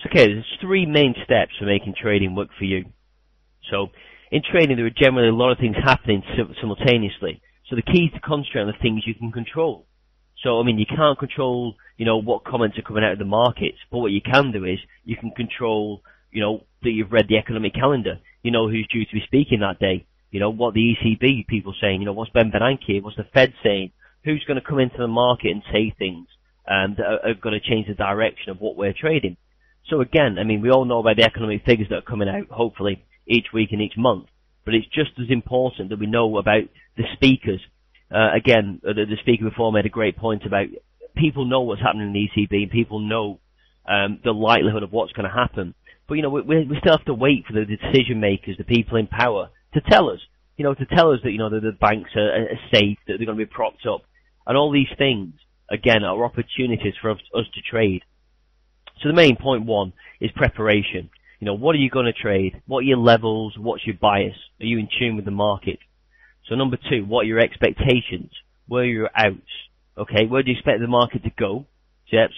So, okay, there's three main steps for making trading work for you. So, in trading, there are generally a lot of things happening simultaneously. So the key is to concentrate on the things you can control. So, I mean, you can't control, what comments are coming out of the markets, but what you can do is you can control, that you've read the economic calendar. You know who's due to be speaking that day. What the ECB people saying. What's Ben Bernanke, what's the Fed saying. Who's going to come into the market and say things that are going to change the direction of what we're trading. So again, I mean, we all know about the economic figures that are coming out, hopefully, each week and each month. But it's just as important that we know about the speakers. Again, the speaker before made a great point about people know what's happening in the ECB, and people know the likelihood of what's going to happen. But, we still have to wait for the decision makers, the people in power, to tell us. To tell us that, that the banks are safe, that they're going to be propped up. And all these things, again, are opportunities for us to trade. So the main point one is preparation. What are you going to trade? What are your levels? What's your bias? Are you in tune with the market? So number two, what are your expectations? Where are your outs? Okay, where do you expect the market to go?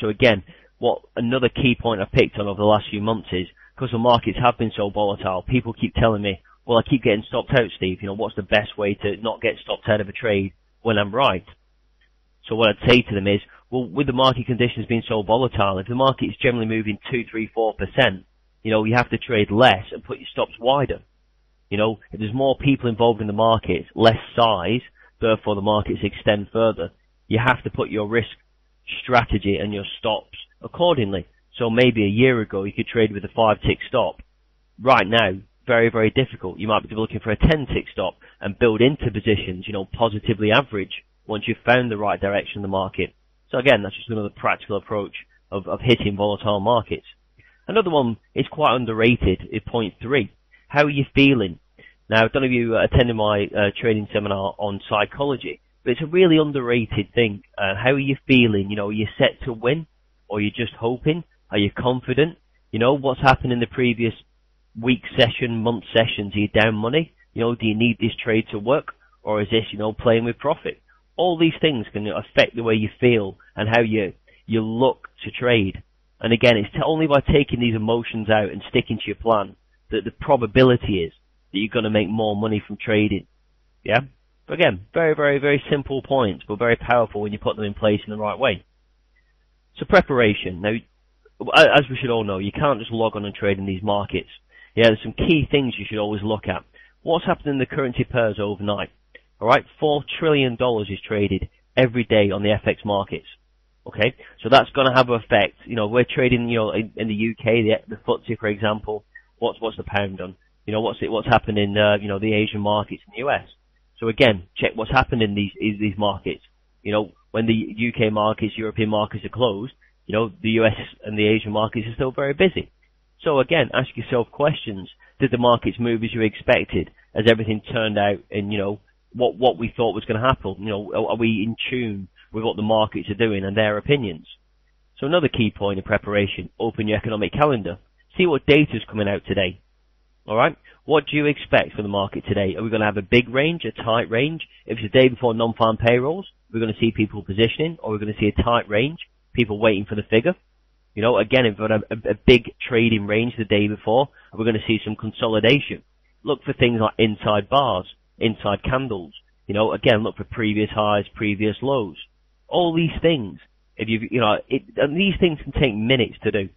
So again, what another key point I've picked on over the last few months is, because the markets have been so volatile, people keep telling me, well, I keep getting stopped out, Steve. What's the best way to not get stopped out of a trade when I'm right? So what I'd say to them is, well, with the market conditions being so volatile, if the market is generally moving 2, 3, 4%, you have to trade less and put your stops wider. If there's more people involved in the market, less size, therefore the markets extend further, you have to put your risk strategy and your stops accordingly. So maybe a year ago you could trade with a 5-tick stop. Right now, very, very difficult. You might be looking for a 10-tick stop and build into positions, positively average once you've found the right direction in the market. So again, that's just another practical approach of hitting volatile markets. Another one is quite underrated, is point 3. How are you feeling? Now, I don't know if you attended my trading seminar on psychology, but it's a really underrated thing. How are you feeling? Are you set to win? Or are you just hoping? Are you confident? What's happened in the previous week session, month sessions? Are you down money? Do you need this trade to work? Or is this, playing with profit? All these things can affect the way you feel and how you look to trade. And again, it's only by taking these emotions out and sticking to your plan that the probability is that you're going to make more money from trading. Yeah? But again, very, very, very simple points, but very powerful when you put them in place in the right way. So preparation. Now, as we should all know, you can't just log on and trade in these markets. Yeah, there's some key things you should always look at. What's happening in the currency pairs overnight? Alright, $4 trillion is traded every day on the FX markets. Okay, so that's going to have an effect. We're trading, in the UK, the FTSE, for example. What's the pound done? What's happened in, the Asian markets in the US. So again, check what's happened in these markets. When the UK markets, European markets are closed, the US and the Asian markets are still very busy. So again, ask yourself questions. Did the markets move as you expected? Has everything turned out in, what we thought was going to happen? Are we in tune with what the markets are doing and their opinions? So another key point of preparation, open your economic calendar. See what data is coming out today. Alright? What do you expect from the market today? Are we going to have a big range, a tight range? If it's the day before non-farm payrolls, we're going to see people positioning, or we're going to see a tight range, people waiting for the figure. Again, if we've got a big trading range the day before, we're going to see some consolidation. Look for things like inside bars, inside candles. Again, look for previous highs, previous lows. All these things, and these things can take minutes to do.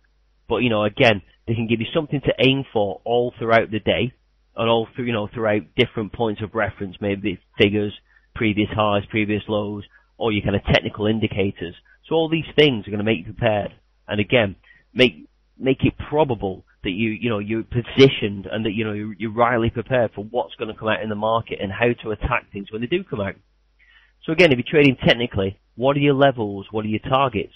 But, again, they can give you something to aim for all throughout the day, and all through, throughout different points of reference, maybe figures, previous highs, previous lows, or your kind of technical indicators. So all these things are going to make you prepared. And again, make it probable that you're positioned and that, you're rightly prepared for what's going to come out in the market and how to attack things when they do come out. So again, if you're trading technically, what are your levels? What are your targets?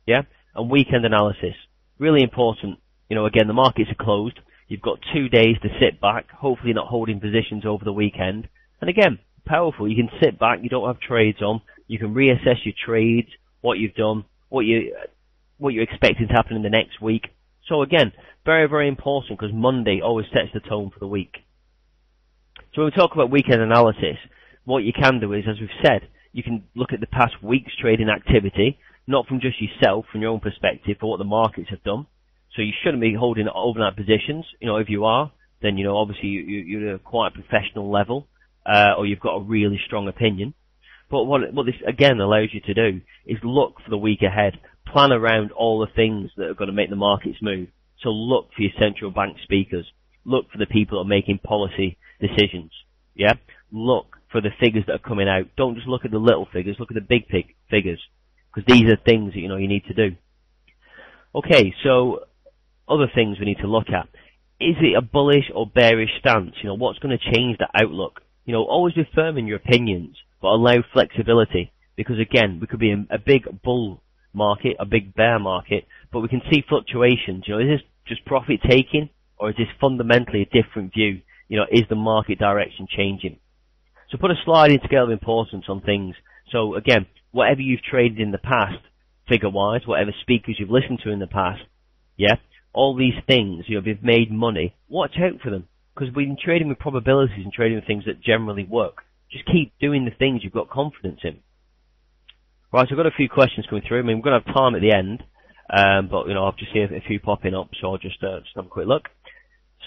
Yeah? And weekend analysis. Really important. Again, the markets are closed. You've got 2 days to sit back, hopefully not holding positions over the weekend. And again, powerful. You can sit back, you don't have trades on. You can reassess your trades, what you've done, what you're expecting to happen in the next week. So again, very, very important, because Monday always sets the tone for the week. So when we talk about weekend analysis, what you can do is, as we've said, you can look at the past week's trading activity, not from just yourself, from your own perspective, for what the markets have done. So you shouldn't be holding overnight positions. If you are, then, obviously you're at quite a professional level, or you've got a really strong opinion. But what this again allows you to do is look for the week ahead, plan around all the things that are going to make the markets move. So look for your central bank speakers, look for the people that are making policy decisions. Yeah, look for the figures that are coming out. Don't just look at the little figures, look at the big figures, because these are things that you need to do. Okay, so other things we need to look at. Is it a bullish or bearish stance? What's going to change the outlook? Always be firm in your opinions, but allow flexibility, because again, we could be in a big bull market, a big bear market, but we can see fluctuations. Is this just profit taking, or is this fundamentally a different view? Is the market direction changing? So put a sliding scale of importance on things. So again, whatever you've traded in the past, figure-wise, whatever speakers you've listened to in the past, yeah, all these things, if you've made money, watch out for them. Because we've been trading with probabilities and trading with things that generally work. Just keep doing the things you've got confidence in. Right, so I've got a few questions coming through. We're going to have time at the end, but I've just seen a few popping up, so I'll just have a quick look.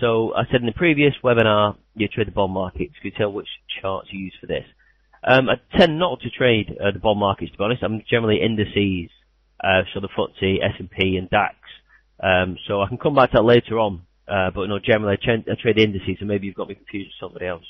So I said in the previous webinar, you trade the bond markets. Can you tell which charts you use for this? I tend not to trade the bond markets, to be honest. I'm generally indices, so the FTSE, S&P, and DAX. So I can come back to that later on. But generally I trade indices, so maybe you've got me confused with somebody else.